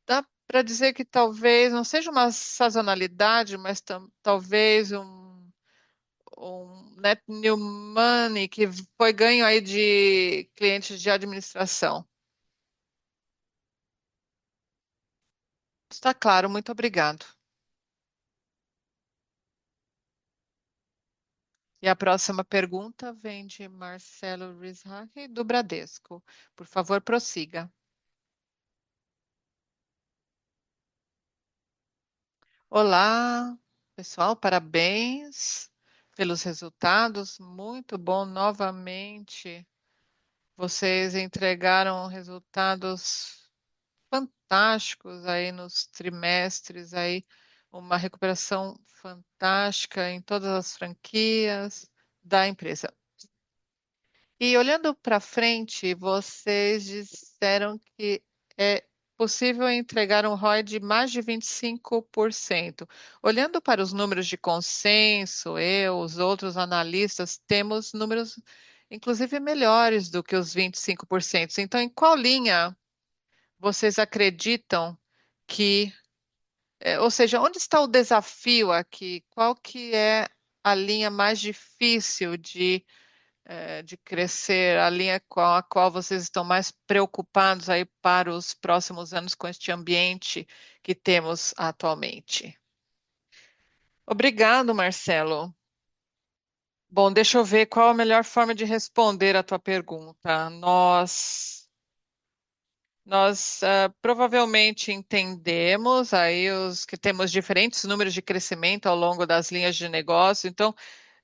dá para dizer que talvez não seja uma sazonalidade, mas talvez um net new money que foi ganho aí de clientes de administração. Está claro, muito obrigado. E a próxima pergunta vem de Marcelo Rizzahi, do Bradesco. Por favor, prossiga. Olá, pessoal, parabéns pelos resultados. Muito bom novamente. Vocês entregaram resultados fantásticos aí nos trimestres aí, uma recuperação fantástica em todas as franquias da empresa. E olhando para frente, vocês disseram que é possível entregar um ROI de mais de 25%. Olhando para os números de consenso, eu, os outros analistas, temos números, inclusive, melhores do que os 25%. Então, em qual linha vocês acreditam que, ou seja, onde está o desafio aqui? Qual que é a linha mais difícil de crescer, a linha com a qual vocês estão mais preocupados aí para os próximos anos com este ambiente que temos atualmente? Obrigado, Marcelo. Bom, deixa eu ver qual a melhor forma de responder a tua pergunta. Nós provavelmente entendemos aí os que temos diferentes números de crescimento ao longo das linhas de negócio, então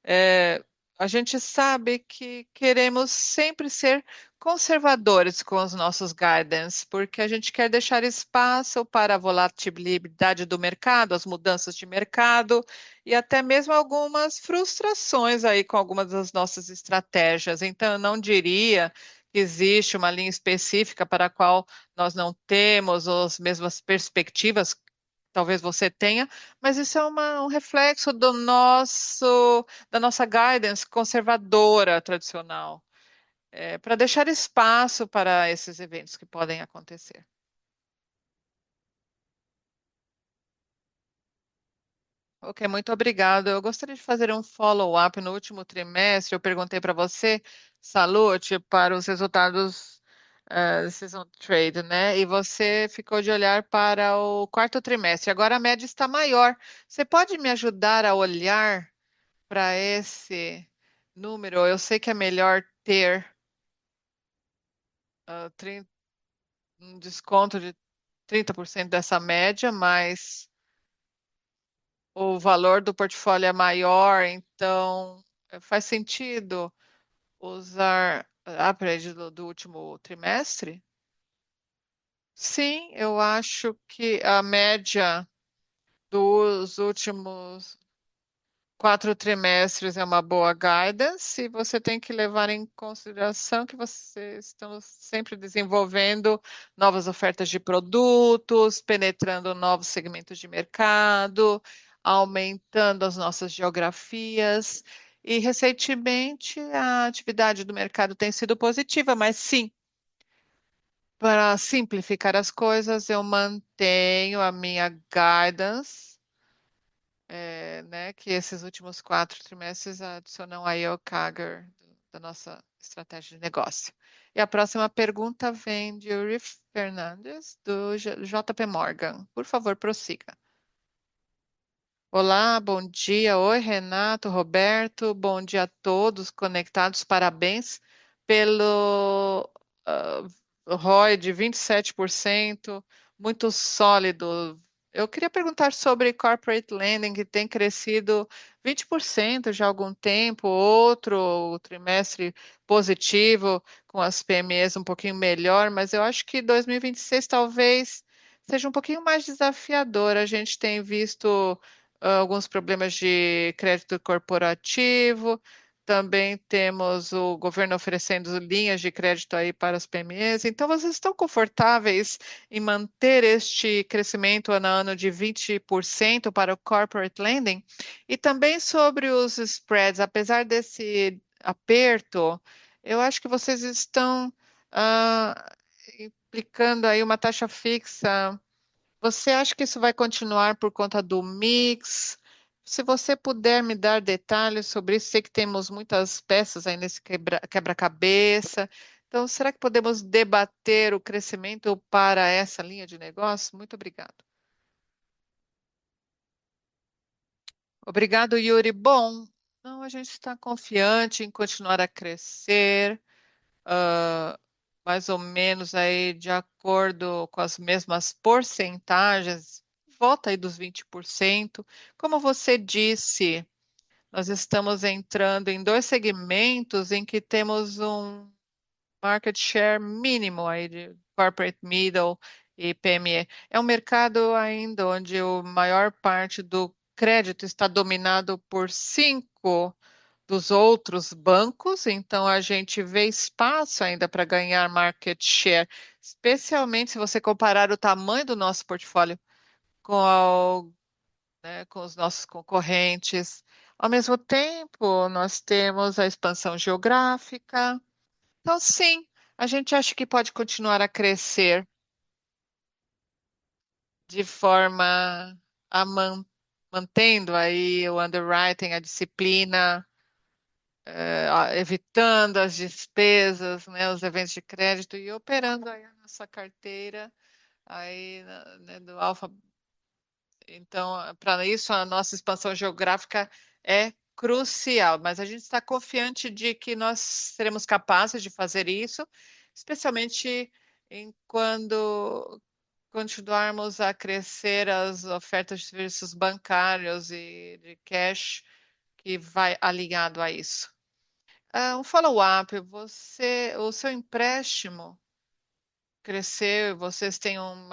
é, a gente sabe que queremos sempre ser conservadores com os nossos guidance, porque a gente quer deixar espaço para a volatilidade do mercado, as mudanças de mercado e até mesmo algumas frustrações aí com algumas das nossas estratégias. Então, eu não diria que existe uma linha específica para a qual nós não temos as mesmas perspectivas talvez você tenha, mas isso é um reflexo da nossa guidance conservadora tradicional, para deixar espaço para esses eventos que podem acontecer. Ok, muito obrigada. Eu gostaria de fazer um follow-up. No último trimestre, eu perguntei para você, Salute, para os resultados Season Trade, né? E você ficou de olhar para o quarto trimestre. Agora a média está maior. Você pode me ajudar a olhar para esse número? Eu sei que é melhor ter ah, trin- um desconto de 30% dessa média, mas o valor do portfólio é maior, então faz sentido usar a upgrade do último trimestre? Sim, eu acho que a média dos últimos 4 trimestres é uma boa guidance e você tem que levar em consideração que vocês estão sempre desenvolvendo novas ofertas de produtos, penetrando novos segmentos de mercado, aumentando as nossas geografias. E recentemente a atividade do mercado tem sido positiva, mas sim, para simplificar as coisas, eu mantenho a minha guidance né, que esses últimos 4 trimestres adicionam aí ao CAGR da nossa estratégia de negócio. E a próxima pergunta vem de Yuri Fernandes, do JP Morgan. Por favor, prossiga. Olá, bom dia. Oi, Renato, Roberto, bom dia a todos conectados. Parabéns pelo ROI de 27%, muito sólido. Eu queria perguntar sobre corporate lending, que tem crescido 20% já há algum tempo, outro trimestre positivo, com as PMEs um pouquinho melhor, mas eu acho que 2026 talvez seja um pouquinho mais desafiador. A gente tem visto alguns problemas de crédito corporativo. Também temos o governo oferecendo linhas de crédito aí para as PMEs. Então, vocês estão confortáveis em manter este crescimento ano a ano de 20% para o corporate lending? E também sobre os spreads, apesar desse aperto, Eu acho que vocês estão ah, implicando aí uma taxa fixa. Você acha que isso vai continuar por conta do mix? Se você puder me dar detalhes sobre isso, sei que temos muitas peças aí nesse quebra-cabeça. Então, será que podemos debater o crescimento para essa linha de negócio? Muito obrigado. Obrigado, Yuri. Bom, não, a gente está confiante em continuar a crescer. ah, Mais ou menos aí de acordo com as mesmas porcentagens, volta aí dos 20%. Como você disse, nós estamos entrando em dois segmentos em que temos um market share mínimo aí de corporate middle e PME. É um mercado ainda onde a maior parte do crédito está dominado por cinco dos outros bancos, então a gente vê espaço ainda para ganhar market share, especialmente se você comparar o tamanho do nosso portfólio com, com os nossos concorrentes. Ao mesmo tempo, nós temos a expansão geográfica. Então, sim, a gente acha que pode continuar a crescer de forma a mantendo aí o underwriting, a disciplina, evitando as despesas, né, os eventos de crédito e operando aí a nossa carteira aí, né, do Alfa. Então, para isso, a nossa expansão geográfica é crucial, mas a gente está confiante de que nós seremos capazes de fazer isso, especialmente quando continuarmos a crescer as ofertas de serviços bancários e de cash que vai alinhado a isso. Um follow-up, o seu empréstimo cresceu, vocês têm um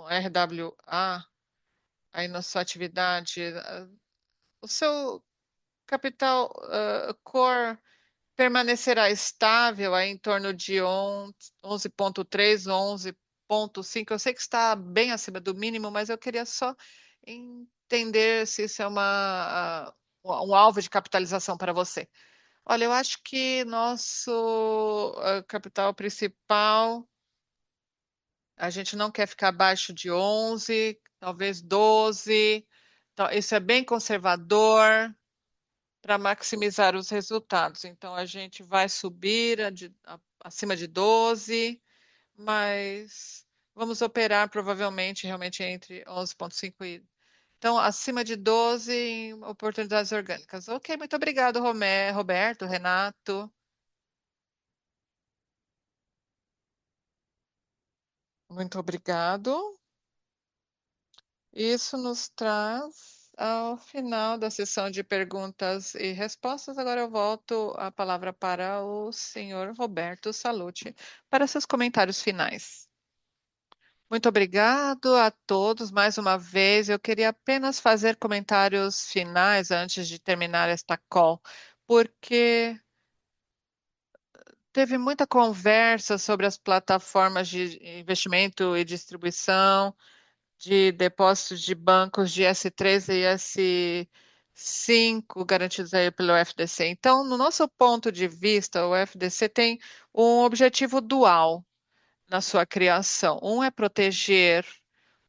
RWA aí na sua atividade. O seu capital core permanecerá estável aí em torno de 11,3, 11,5. Eu sei que está bem acima do mínimo, mas eu queria só entender se isso é um alvo de capitalização para você. Olha, eu acho que nosso capital principal, a gente não quer ficar abaixo de 11, talvez 12. Então, isso é bem conservador para maximizar os resultados. Então, a gente vai subir acima de 12, mas vamos operar provavelmente realmente entre 11,5 e. Então, acima de 12 em oportunidades orgânicas. Ok, muito obrigado, Roberto, Renato. Muito obrigado. Isso nos traz ao final da sessão de perguntas e respostas. Agora eu volto a palavra para o senhor Roberto Salute para seus comentários finais. Muito obrigado a todos mais uma vez. Eu queria apenas fazer comentários finais antes de terminar esta call, porque teve muita conversa sobre as plataformas de investimento e distribuição de depósitos de bancos de S3 e S5 garantidos aí pelo FDC. Então, no nosso ponto de vista, o FDC tem um objetivo dual na sua criação. Um é proteger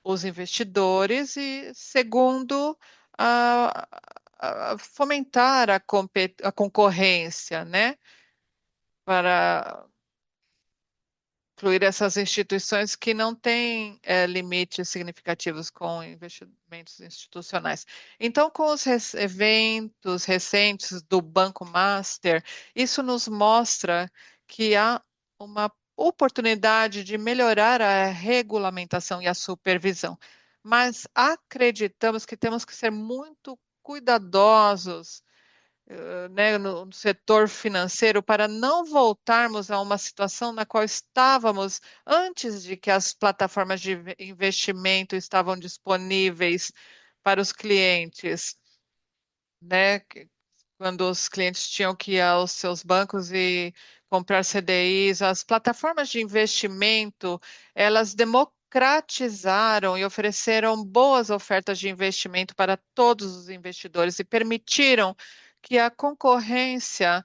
os investidores e, segundo, a, fomentar a concorrência, né? Para incluir essas instituições que não têm limites significativos com investimentos institucionais. Então, com os eventos recentes do Banco Master, isso nos mostra que há uma oportunidade de melhorar a regulamentação e a supervisão. Mas acreditamos que temos que ser muito cuidadosos né, no setor financeiro para não voltarmos a uma situação na qual estávamos antes de que as plataformas de investimento estavam disponíveis para os clientes, né? Quando os clientes tinham que ir aos seus bancos e comprar CDIs, as plataformas de investimento, elas democratizaram e ofereceram boas ofertas de investimento para todos os investidores e permitiram que a concorrência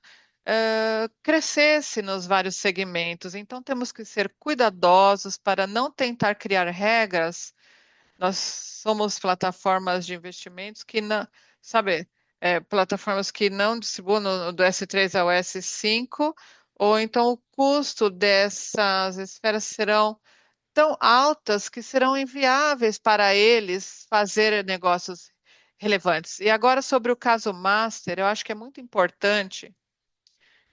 crescesse nos vários segmentos. Então, temos que ser cuidadosos para não tentar criar regras. Nós somos plataformas de investimentos que não, sabe, plataformas que não distribuem do S3 ao S5, ou então o custo dessas esferas serão tão altas que serão inviáveis para eles fazer negócios relevantes. E agora, sobre o caso Master, eu acho que é muito importante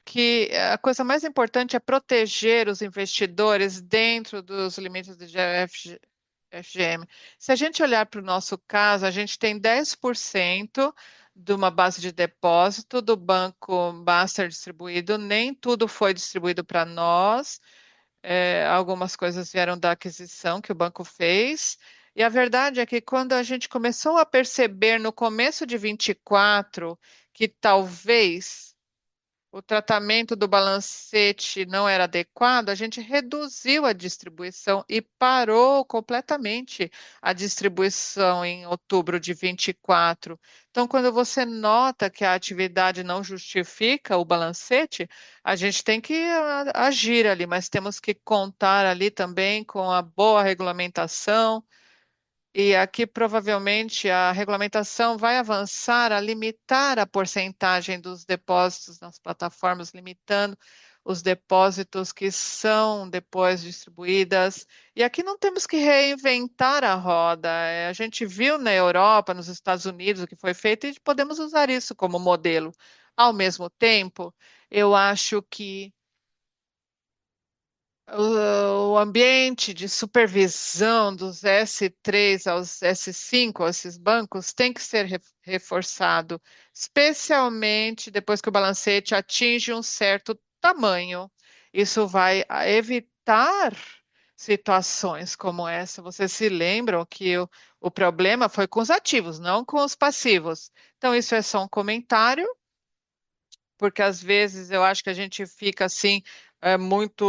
que a coisa mais importante é proteger os investidores dentro dos limites do FGM. Se a gente olhar para o nosso caso, a gente tem 10% de uma base de depósito do Banco Master distribuído, nem tudo foi distribuído para nós. Algumas coisas vieram da aquisição que o banco fez. E a verdade é que quando a gente começou a perceber no começo de 24 que talvez o tratamento do balancete não era adequado, a gente reduziu a distribuição e parou completamente a distribuição em outubro de 24. Então, quando você nota que a atividade não justifica o balancete, a gente tem que agir ali, mas temos que contar ali também com a boa regulamentação e aqui provavelmente a regulamentação vai avançar a limitar a porcentagem dos depósitos nas plataformas, limitando os depósitos que são depois distribuídas. E aqui não temos que reinventar a roda. A gente viu na Europa, nos Estados Unidos, o que foi feito e podemos usar isso como modelo. Ao mesmo tempo, eu acho que o ambiente de supervisão dos S3 aos S5, esses bancos, tem que ser reforçado, especialmente depois que o balancete atinge um certo tamanho. Isso vai evitar situações como essa. Vocês se lembram que o problema foi com os ativos, não com os passivos. Então, isso é só um comentário porque às vezes eu acho que a gente fica assim muito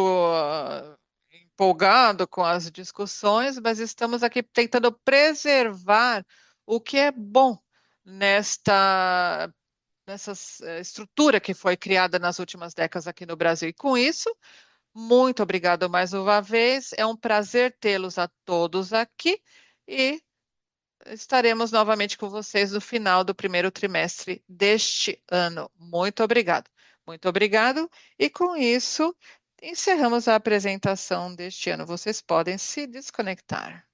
empolgado com as discussões, mas estamos aqui tentando preservar o que é bom nessa estrutura que foi criada nas últimas décadas aqui no Brasil. E com isso, muito obrigado mais uma vez. É um prazer tê-los a todos aqui e estaremos novamente com vocês no final do primeiro trimestre deste ano. Muito obrigado. Muito obrigado. E com isso, encerramos a apresentação deste ano. Vocês podem se desconectar.